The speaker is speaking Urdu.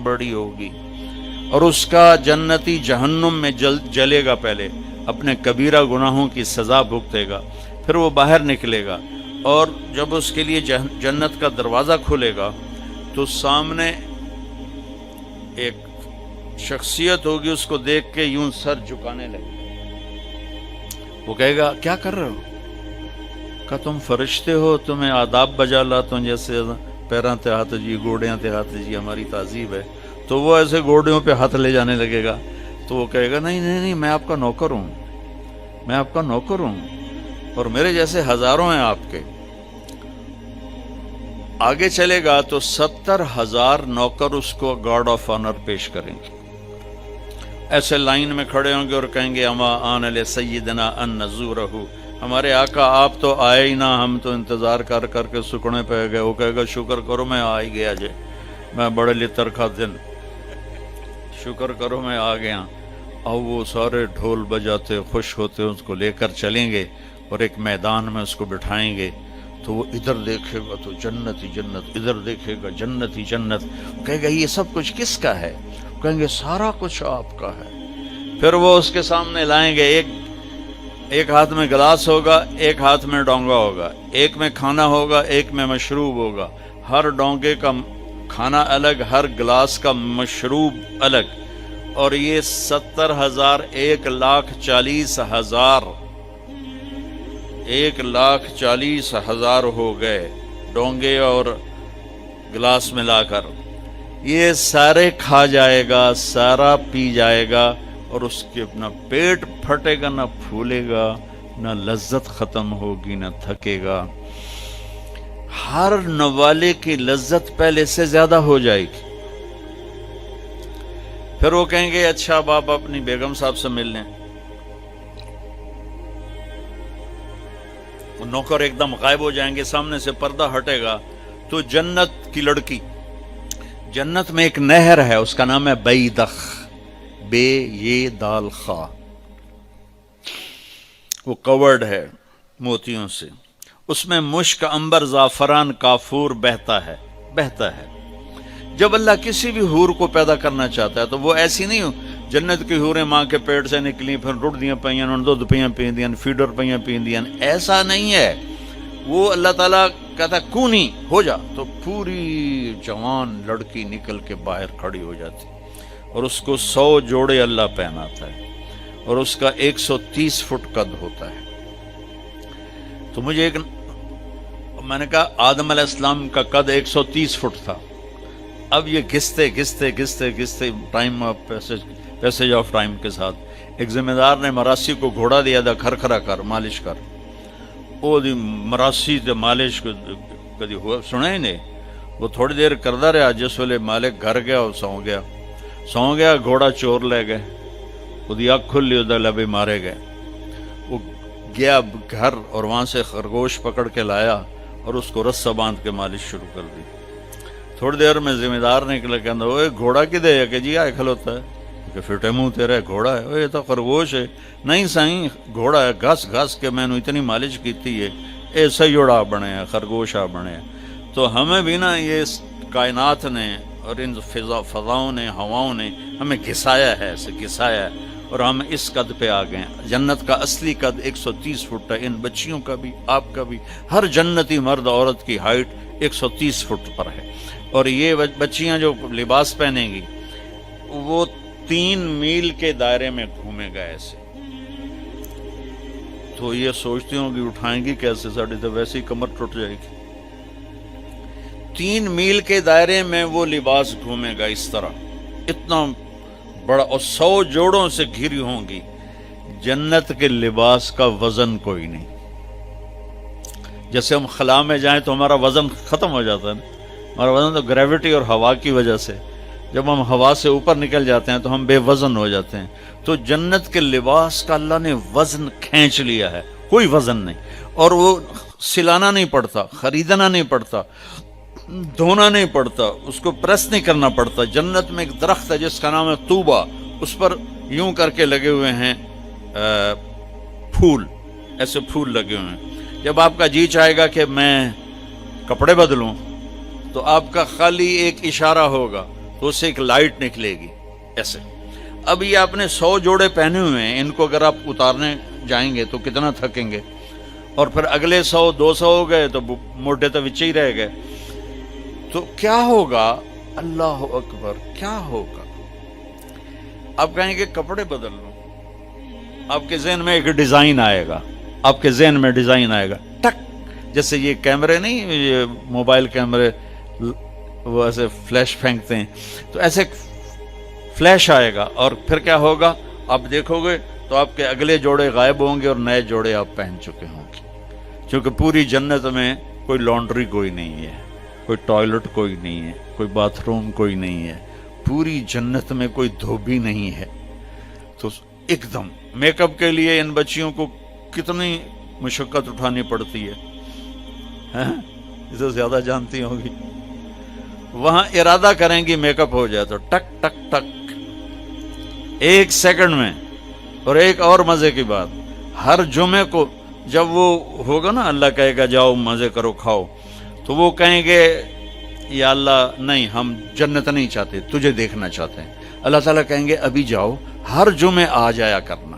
بڑی ہوگی اور اس کا جنتی جہنم میں جلے گا، پہلے اپنے کبیرہ گناہوں کی سزا بھگتے گا، پھر وہ باہر نکلے گا، اور جب اس کے لیے جنت کا دروازہ کھلے گا تو سامنے ایک شخصیت ہوگی، اس کو دیکھ کے یوں سر جھکانے لگے، وہ کہے گا کیا کر رہے ہو؟ کہ تم فرشتے ہو، تمہیں آداب بجا لاتا ہوں، جیسے پیراں تے ہاتھ جی، گوڑیاں تے ہاتھ جی، ہماری تہذیب ہے، تو وہ ایسے گوڑیوں پہ ہاتھ لے جانے لگے گا، تو وہ کہے گا نہیں نہیں نہیں، میں آپ کا نوکر ہوں، میں آپ کا نوکر ہوں، اور میرے جیسے ہزاروں ہیں آپ کے۔ آگے چلے گا تو 70,000 نوکر اس کو گارڈ آف آنر پیش کریں گے، ایسے لائن میں کھڑے ہوں گے اور کہیں گے اما آن علی سیدنا ان نزورہ، ہمارے آقا آپ تو آئے ہی نہ، ہم تو انتظار کر کر کے سکڑے پہ گئے۔ وہ کہے گا شکر کرو میں آ ہی گیا جے، میں بڑے لطر کا دن، شکر کرو میں آ گیا۔ اور وہ سارے ڈھول بجاتے خوش ہوتے اس کو لے کر چلیں گے اور ایک میدان میں اس کو بٹھائیں گے، تو وہ ادھر دیکھے گا تو جنت ہی جنت، ادھر دیکھے گا جنت ہی جنت، کہے گا یہ سب کچھ کس کا ہے؟ کہیں گے سارا کچھ آپ کا ہے۔ پھر وہ اس کے سامنے لائیں گے، ایک ہاتھ میں گلاس ہوگا، ایک ہاتھ میں ڈونگا ہوگا، ایک میں کھانا ہوگا، ایک میں مشروب ہوگا، ہر ڈونگے کا کھانا الگ، ہر گلاس کا مشروب الگ، اور یہ 70,000 1,40,000 1,40,000 ہو گئے ڈونگے اور گلاس ملا کر۔ یہ سارے کھا جائے گا، سارا پی جائے گا، اور اس کے نہ پیٹ پھٹے گا، نہ پھولے گا، نہ لذت ختم ہوگی، نہ تھکے گا، ہر نوالے کی لذت پہلے سے زیادہ ہو جائے گی۔ پھر وہ کہیں گے اچھا اب آپ اپنی بیگم صاحب سے مل لیں۔ نوکر ایک دم غائب ہو جائیں گے، سامنے سے پردہ ہٹے گا تو جنت کی لڑکی، جنت میں ایک نہر ہے، اس کا نام ہے بیدخ، بے یہ دال خا، وہ کورڈ ہے موتیوں سے، اس میں مشک، عنبر، زعفران، کافور بہتا ہے۔ جب اللہ کسی بھی حور کو پیدا کرنا چاہتا ہے تو وہ ایسی نہیں ہو، جنت کی حوریں ماں کے پیٹ سے نکلی، پھر رڑ دیاں پیاں، دودھ پیاں پیندیاں، فیڈر پیاں پیندیاں، ایسا نہیں ہے۔ وہ اللہ تعالیٰ کہتا ہے کونی ہو جا، تو پوری جوان لڑکی نکل کے باہر کھڑی ہو جاتی، اور اس کو 100 جوڑے اللہ پہناتا ہے، اور اس کا 130 فٹ قد ہوتا ہے۔ تو میں نے کہا آدم علیہ السلام کا قد 130 فٹ تھا، اب یہ گھستے ٹائم پیسج آف ٹائم کے ساتھ ایک ذمہ دار نے مراسی کو گھوڑا دیا تھا، کھرکھرا کر مالش کر، وہ مراسی تے مالش کدی ہوا سنا ہی نہیں، وہ تھوڑی دیر کردا رہا، جس ویلے مالک گھر گیا اور سو گیا، گھوڑا چور لے گئے، وہ اکھ کھلی، وہ لبے مارے گئے۔ وہ گیا گھر اور وہاں سے خرگوش پکڑ کے لایا اور اس کو رسہ باندھ کے مالش شروع کر دی۔ تھوڑی دیر میں ذمہ دار نکلا، کہنا اوے گھوڑا کدے ہے؟ کہ جی آئے کھلوتا ہے، کہ فٹے منہ تیرا گھوڑا ہے؟ اوے یہ تو خرگوش ہے۔ نہیں سائیں، گھوڑا ہے، گھس کے میں نے اتنی مالش کیتی ہے، ایسا ہی اڑا بنے ہیں، خرگوش آ بنے ہیں۔ تو ہمیں بھی نا یہ کائنات نے اور ان فضاؤں نے، ہواؤں نے ہمیں گھسایا ہے، ایسے گھسایا ہے، اور ہم اس قد پہ آ گئے ہیں۔ جنت کا اصلی قد 130 فٹ ہے، ان بچیوں کا بھی، آپ کا بھی، ہر جنتی مرد عورت کی ہائٹ 130 فٹ پر ہے۔ اور یہ بچیاں جو لباس پہنیں گی وہ 3 میل کے دائرے میں گھومے گا ایسے، تو یہ سوچتی ہوں کہ اٹھائیں گی کیسے، ساڑی تو ویسے ہی کمر ٹوٹ جائے گی۔ 3 میل کے دائرے میں وہ لباس گھومے گا اس طرح، اتنا بڑا، اور 100 جوڑوں سے گھری ہوں گی۔ جنت کے لباس کا وزن کوئی نہیں، جیسے ہم خلا میں جائیں تو ہمارا وزن ختم ہو جاتا ہے نا، ہمارا وزن تو گریوٹی اور ہوا کی وجہ سے، جب ہم ہوا سے اوپر نکل جاتے ہیں تو ہم بے وزن ہو جاتے ہیں۔ تو جنت کے لباس کا اللہ نے وزن کھینچ لیا ہے، کوئی وزن نہیں، اور وہ سلانا نہیں پڑتا، خریدنا نہیں پڑتا، دھونا نہیں پڑتا، اس کو پریس نہیں کرنا پڑتا۔ جنت میں ایک درخت ہے جس کا نام ہے طوبہ، اس پر یوں کر کے لگے ہوئے ہیں پھول، ایسے پھول لگے ہوئے ہیں۔ جب آپ کا جی چاہے گا کہ میں کپڑے بدلوں، تو آپ کا خالی ایک اشارہ ہوگا تو اس سے ایک لائٹ نکلے گی ایسے۔ اب یہ آپ نے 100 جوڑے پہنے ہوئے ہیں، ان کو اگر آپ اتارنے جائیں گے تو کتنا تھکیں گے، اور پھر اگلے 100 200 ہو گئے تو موٹے تو وچے ہی رہ گئے، تو کیا ہوگا؟ اللہ اکبر، کیا ہوگا؟ آپ کہیں گے کپڑے بدل لوں، آپ کے ذہن میں ایک ڈیزائن آئے گا، آپ کے ذہن میں ڈیزائن آئے گا، ٹک، جیسے یہ کیمرے نہیں، یہ موبائل کیمرے وہ ایسے فلیش پھینکتے ہیں، تو ایسے فلیش آئے گا، اور پھر کیا ہوگا؟ آپ دیکھو گے تو آپ کے اگلے جوڑے غائب ہوں گے اور نئے جوڑے آپ پہن چکے ہوں گے، کیونکہ پوری جنت میں کوئی لانڈری کوئی نہیں ہے، کوئی ٹوائلٹ کوئی نہیں ہے، کوئی باتھ روم کوئی نہیں ہے، پوری جنت میں کوئی دھوبی نہیں ہے۔ تو ایک دم میک اپ کے لیے ان بچیوں کو کتنی مشقت اٹھانی پڑتی ہے، اسے زیادہ جانتی ہوگی۔ وہاں ارادہ کریں گی میک اپ ہو جائے تو ٹک ٹک ٹک، 1 سیکنڈ میں۔ اور ایک اور مزے کی بات، ہر جمعے کو جب وہ ہوگا نا، اللہ کہے گا جاؤ مزے کرو کھاؤ، تو وہ کہیں گے یا اللہ نہیں، ہم جنت نہیں چاہتے، تجھے دیکھنا چاہتے ہیں۔ اللہ تعالیٰ کہیں گے ابھی جاؤ، ہر جمعے آ جایا کرنا۔